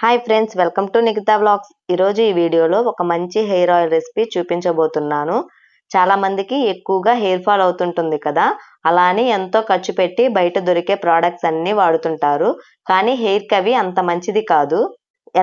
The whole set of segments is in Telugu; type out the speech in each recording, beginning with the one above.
Hi friends, welcome to Nikhita vlogs. ఈరోజు ఈ వీడియోలో ఒక మంచి హెయిర్ ఆయిల్ రెసిపీ చూపించబోతున్నాను. చాలా మందికి ఎక్కువగా హెయిర్ ఫాల్ అవుతుంటుంది కదా, అలా అని ఎంతో ఖర్చు పెట్టి బయట దొరికే ప్రోడక్ట్స్ అన్నీ వాడుతుంటారు. కానీ హెయిర్కి అవి అంత మంచిది కాదు.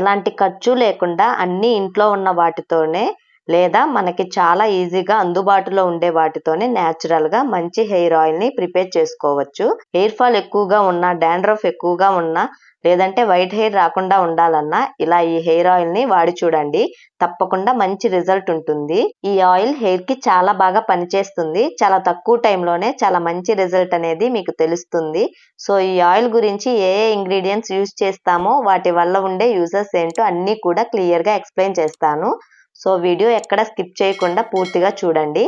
ఎలాంటి ఖర్చు లేకుండా అన్నీ ఇంట్లో ఉన్న వాటితోనే లేదా మనకి చాలా ఈజీగా అందుబాటులో ఉండే వాటితోనే న్యాచురల్గా మంచి హెయిర్ ఆయిల్ని ప్రిపేర్ చేసుకోవచ్చు. హెయిర్ ఫాల్ ఎక్కువగా ఉన్నా, డాండ్రఫ్ ఎక్కువగా ఉన్నా, లేదంటే వైట్ హెయిర్ రాకుండా ఉండాలన్నా ఇలా ఈ హెయిర్ ఆయిల్ ని వాడి చూడండి. తప్పకుండా మంచి రిజల్ట్ ఉంటుంది. ఈ ఆయిల్ హెయిర్ కి చాలా బాగా పనిచేస్తుంది. చాలా తక్కువ టైంలోనే చాలా మంచి రిజల్ట్ అనేది మీకు తెలుస్తుంది. సో ఈ ఆయిల్ గురించి ఏ ఇంగ్రీడియంట్స్ యూజ్ చేస్తామో వాటి వల్ల ఉండే యూజెస్ ఏంటో అన్నీ కూడా క్లియర్ గా ఎక్స్ప్లెయిన్ చేస్తాను. సో వీడియో ఎక్కడ స్కిప్ చేయకుండా పూర్తిగా చూడండి.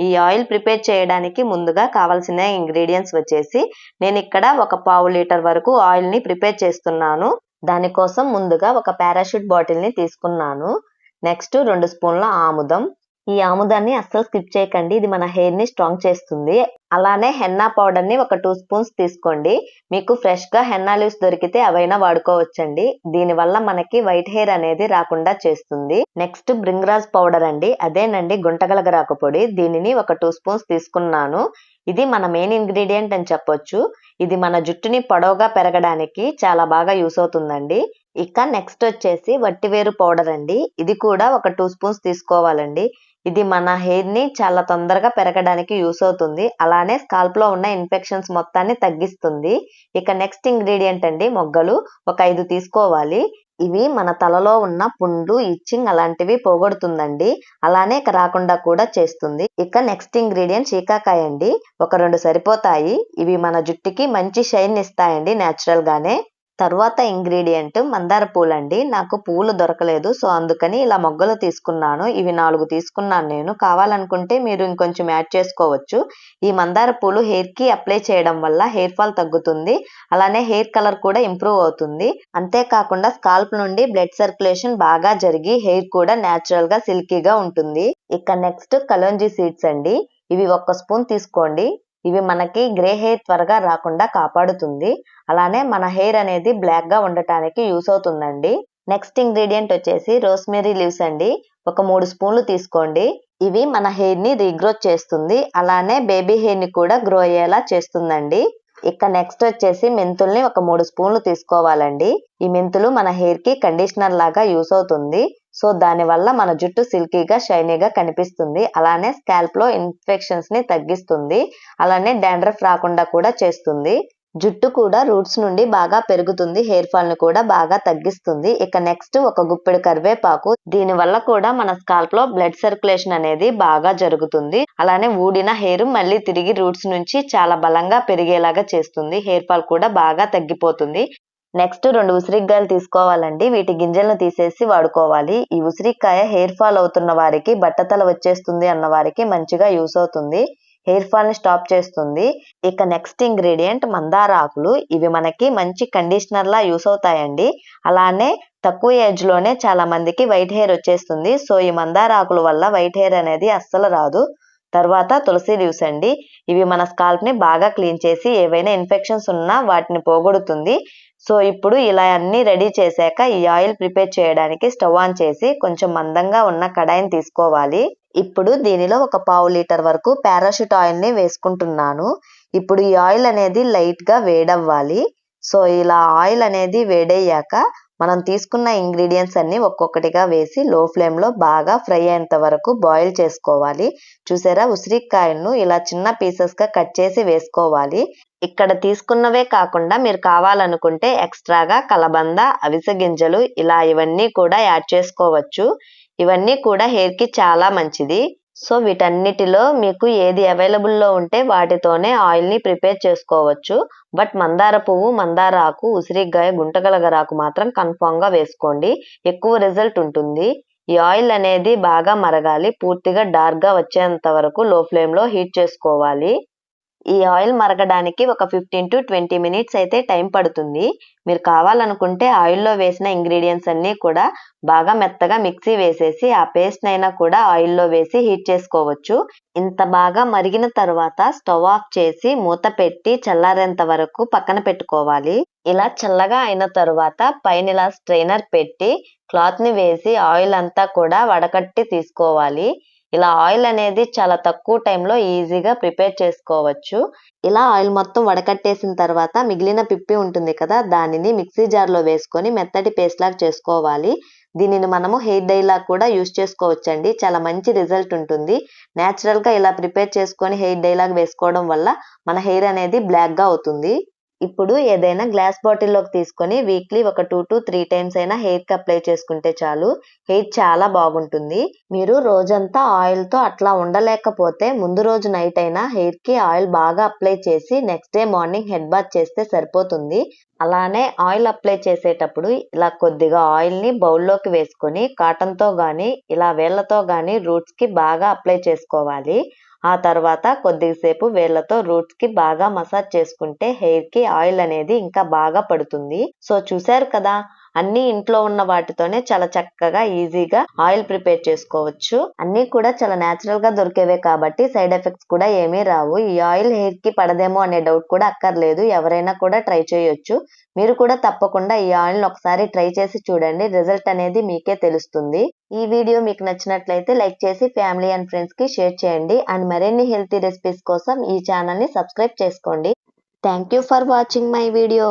ఈ ఆయిల్ ప్రిపేర్ చేయడానికి ముందుగా కావాల్సిన ఇంగ్రీడియంట్స్ వచ్చేసి, నేను ఇక్కడ ఒక పావు లీటర్ వరకు ఆయిల్ ని ప్రిపేర్ చేస్తున్నాను. దానికోసం ముందుగా ఒక పారాషూట్ బాటిల్ ని తీసుకున్నాను. నెక్స్ట్ 2 స్పూన్ల ఆముదం. ఈ ఆముదాన్ని అస్సలు స్కిప్ చేయకండి, ఇది మన హెయిర్ ని స్ట్రాంగ్ చేస్తుంది. అలానే హెన్నా పౌడర్ ని ఒక 2 స్పూన్స్ తీసుకోండి. మీకు ఫ్రెష్ గా హెన్నా లీవ్స్ దొరికితే అవైనా వాడుకోవచ్చండి. దీని వల్ల మనకి వైట్ హెయిర్ అనేది రాకుండా చేస్తుంది. నెక్స్ట్ బ్రింగ్రాజ్ పౌడర్ అండి, అదేనండి గుంటగలగరాకు పొడి. దీనిని ఒక 2 స్పూన్స్ తీసుకున్నాను. ఇది మన మెయిన్ ఇంగ్రీడియంట్ అని చెప్పొచ్చు. ఇది మన జుట్టుని పొడవుగా పెరగడానికి చాలా బాగా యూస్ అవుతుందండి. ఇక నెక్స్ట్ వచ్చేసి వట్టివేరు పౌడర్ అండి. ఇది కూడా ఒక 2 స్పూన్స్ తీసుకోవాలండి. ఇది మన హెయిర్ ని చాలా తొందరగా పెరగడానికి యూస్ అవుతుంది. అలానే స్కాల్ప్ లో ఉన్న ఇన్ఫెక్షన్స్ మొత్తాన్ని తగ్గిస్తుంది. ఇక నెక్స్ట్ ఇంగ్రీడియంట్ అండి మొగ్గలు, ఒక 5 తీసుకోవాలి. ఇవి మన తలలో ఉన్న పుండ్లు, ఇచ్చింగ్ అలాంటివి పోగొడుతుందండి. అలానే రాకుండా కూడా చేస్తుంది. ఇక నెక్స్ట్ ఇంగ్రీడియంట్ శీకాకాయ అండి, ఒక 2 సరిపోతాయి. ఇవి మన జుట్టుకి మంచి షైన్ ఇస్తాయండి న్యాచురల్ గానే. తరువాత ఇంగ్రీడియంట్ మందార పూలండి. నాకు పువ్వులు దొరకలేదు, సో అందుకని ఇలా మొగ్గలు తీసుకున్నాను. ఇవి 4 తీసుకున్నాను నేను. కావాలనుకుంటే మీరు ఇంకొంచెం యాడ్ చేసుకోవచ్చు. ఈ మందార పూలు హెయిర్ కి అప్లై చేయడం వల్ల హెయిర్ ఫాల్ తగ్గుతుంది. అలానే హెయిర్ కలర్ కూడా ఇంప్రూవ్ అవుతుంది. అంతేకాకుండా స్కాల్ప్ నుండి బ్లడ్ సర్క్యులేషన్ బాగా జరిగి హెయిర్ కూడా న్యాచురల్ గా సిల్కీగా ఉంటుంది. ఇక నెక్స్ట్ కలోంజీ సీడ్స్ అండి. ఇవి 1 స్పూన్ తీసుకోండి. ఇవి మనకి గ్రే హెయిర్ త్వరగా రాకుండా కాపాడుతుంది. అలానే మన హెయిర్ అనేది బ్లాక్ గా ఉండటానికి యూస్ అవుతుందండి. నెక్స్ట్ ఇంగ్రీడియంట్ వచ్చేసి రోస్మెరీ లీవ్స్ అండి, ఒక 3 స్పూన్లు తీసుకోండి. ఇవి మన హెయిర్ ని రీగ్రోత్ చేస్తుంది. అలానే బేబీ హెయిర్ ని కూడా గ్రో అయ్యేలా చేస్తుందండి. ఇక నెక్స్ట్ వచ్చేసి మెంతుల్ని ఒక 3 స్పూన్లు తీసుకోవాలండి. ఈ మెంతులు మన హెయిర్ కి కండిషనర్ లాగా యూస్ అవుతుంది. సో దాని వల్ల మన జుట్టు సిల్కీగా షైనీగా కనిపిస్తుంది. అలానే స్కాల్ప్ లో ఇన్ఫెక్షన్స్ ని తగ్గిస్తుంది. అలానే డాండ్రఫ్ రాకుండా కూడా చేస్తుంది. జుట్టు కూడా రూట్స్ నుండి బాగా పెరుగుతుంది. హెయిర్ ఫాల్ ని కూడా బాగా తగ్గిస్తుంది. ఇక నెక్స్ట్ ఒక గుప్పెడు కరివేపాకు. దీని వల్ల కూడా మన స్కాల్ప్ లో బ్లడ్ సర్క్యులేషన్ అనేది బాగా జరుగుతుంది. అలానే ఊడిన హెయిర్ మళ్ళీ తిరిగి రూట్స్ నుంచి చాలా బలంగా పెరిగేలాగా చేస్తుంది. హెయిర్ ఫాల్ కూడా బాగా తగ్గిపోతుంది. నెక్స్ట్ 2 ఉసిరికాయలు తీసుకోవాలండి. వీటి గింజలను తీసేసి వాడుకోవాలి. ఈ ఉసిరికాయ హెయిర్ ఫాల్ అవుతున్న వారికి, బట్టతల వచ్చేస్తుంది అన్న వారికి మంచిగా యూస్ అవుతుంది. హెయిర్ ఫాల్ ని స్టాప్ చేస్తుంది. ఇక నెక్స్ట్ ఇంగ్రీడియంట్ మందార ఆకులు. ఇవి మనకి మంచి కండిషనర్ లా యూస్ అవుతాయండి. అలానే తక్కువ ఏజ్ లోనే చాలా మందికి వైట్ హెయిర్ వచ్చేస్తుంది. సో ఈ మందార ఆకుల వల్ల వైట్ హెయిర్ అనేది అస్సలు రాదు. తర్వాత తులసి లీవ్స్ అండి. ఇవి మన స్కాల్ప్ ని బాగా క్లీన్ చేసి ఏవైనా ఇన్ఫెక్షన్స్ ఉన్నా వాటిని పోగొడుతుంది. సో ఇప్పుడు ఇలా అన్ని రెడీ చేశాక ఈ ఆయిల్ ప్రిపేర్ చేయడానికి స్టవ్ ఆన్ చేసి కొంచెం మందంగా ఉన్న కడాయిని తీసుకోవాలి. ఇప్పుడు దీనిలో ఒక పావు లీటర్ వరకు పారాషూట్ ఆయిల్ ని వేసుకుంటున్నాను. ఇప్పుడు ఈ ఆయిల్ అనేది లైట్ గా వేడవ్వాలి. సో ఇలా ఆయిల్ అనేది వేడయ్యాక మనం తీసుకున్న ఇంగ్రీడియంట్స్ అన్ని ఒక్కొక్కటిగా వేసి లో ఫ్లేమ్ లో బాగా ఫ్రై అయ్యేంత వరకు బాయిల్ చేసుకోవాలి. చూసారా, ఉసిరికాయలను ఇలా చిన్న పీసెస్ గా కట్ చేసి వేసుకోవాలి. ఇక్కడ తీసుకున్నవే కాకుండా మీరు కావాలనుకుంటే ఎక్స్ట్రాగా కలబంద, అవిసె గింజలు ఇలా ఇవన్నీ కూడా యాడ్ చేసుకోవచ్చు. ఇవన్నీ కూడా హెయిర్ కి చాలా మంచిది. సో వీటన్నిటిలో మీకు ఏది అవైలబుల్ లో ఉంటే వాటితోనే ఆయిల్ ని ప్రిపేర్ చేసుకోవచ్చు. బట్ మందార పువ్వు, మందార ఆకు, ఉసిరికాయ, గుంటగలగరాకు మాత్రం కన్ఫామ్ గా వేసుకోండి. ఎక్కువ రిజల్ట్ ఉంటుంది. ఈ ఆయిల్ అనేది బాగా మరగాలి. పూర్తిగా డార్క్ గా వచ్చేంత వరకు లో ఫ్లేమ్ లో హీట్ చేసుకోవాలి. ఈ ఆయిల్ మరగడానికి ఒక 15 to 20 మినిట్స్ అయితే టైం పడుతుంది. మీరు కావాలనుకుంటే ఆయిల్లో వేసిన ఇంగ్రీడియంట్స్ అన్నీ కూడా బాగా మెత్తగా మిక్సీ వేసేసి ఆ పేస్ట్ నైనా కూడా ఆయిల్లో వేసి హీట్ చేసుకోవచ్చు. ఇంత బాగా మరిగిన తర్వాత స్టవ్ ఆఫ్ చేసి మూత పెట్టి చల్లారేంత వరకు పక్కన పెట్టుకోవాలి. ఇలా చల్లగా అయిన తరువాత పైన ఇలా స్ట్రైనర్ పెట్టి క్లాత్ ని వేసి ఆయిల్ అంతా కూడా వడకట్టి తీసుకోవాలి. ఇలా ఆయిల్ అనేది చాలా తక్కువ టైంలో ఈజీగా ప్రిపేర్ చేసుకోవచ్చు. ఇలా ఆయిల్ మొత్తం వడకట్టేసిన తర్వాత మిగిలిన పిప్పి ఉంటుంది కదా, దానిని మిక్సీ జార్లో వేసుకొని మెత్తటి పేస్ట్ లాగా చేసుకోవాలి. దీనిని మనము హెయిర్ డై లాగా కూడా యూస్ చేసుకోవచ్చండి. చాలా మంచి రిజల్ట్ ఉంటుంది. నేచురల్ గా ఇలా ప్రిపేర్ చేసుకొని హెయిర్ డై లాగా వేసుకోవడం వల్ల మన హెయిర్ అనేది బ్లాక్ గా అవుతుంది. ఇప్పుడు ఏదైనా గ్లాస్ బాటిల్లోకి తీసుకొని వీక్లీ ఒక 2 to 3 టైమ్స్ అయినా హెయిర్ కి అప్లై చేసుకుంటే చాలు. హెయిర్ చాలా బాగుంటుంది. మీరు రోజంతా ఆయిల్ తో అట్లా ఉండలేకపోతే ముందు రోజు నైట్ అయినా హెయిర్ కి ఆయిల్ బాగా అప్లై చేసి next day morning head bath చేస్తే సరిపోతుంది. అలానే ఆయిల్ అప్లై చేసేటప్పుడు ఇలా కొద్దిగా ఆయిల్ ని బౌల్లోకి వేసుకొని కాటన్ తో గాని ఇలా వేళ్లతో గాని రూట్స్ కి బాగా అప్లై చేసుకోవాలి. ఆ తర్వాత కొద్దిసేపు వేళ్లతో రూట్స్ కి బాగా మసాజ్ చేసుకుంటే హెయిర్ కి ఆయిల్ అనేది ఇంకా బాగా పడుతుంది. సో చూశారు కదా, అన్ని ఇంట్లో ఉన్న వాటితోనే చాలా చక్కగా ఈజీగా ఆయిల్ ప్రిపేర్ చేసుకోవచ్చు. అన్ని కూడా చాలా నేచురల్ గా దొరికేవే కాబట్టి సైడ్ ఎఫెక్ట్స్ కూడా ఏమీ రావు. ఈ ఆయిల్ హెయిర్ కి పడదేమో అనే డౌట్ కూడా అక్కర్లేదు. ఎవరైనా కూడా ట్రై చేయొచ్చు. మీరు కూడా తప్పకుండా ఈ ఆయిల్ ఒకసారి ట్రై చేసి చూడండి. రిజల్ట్ అనేది మీకే తెలుస్తుంది. ఈ వీడియో మీకు నచ్చినట్లయితే లైక్ చేసి ఫ్యామిలీ అండ్ ఫ్రెండ్స్ కి షేర్ చేయండి. అండ్ మరిన్ని హెల్తీ రెసిపీస్ కోసం ఈ ఛానల్ ని సబ్స్క్రైబ్ చేసుకోండి. Thank you for watching my video.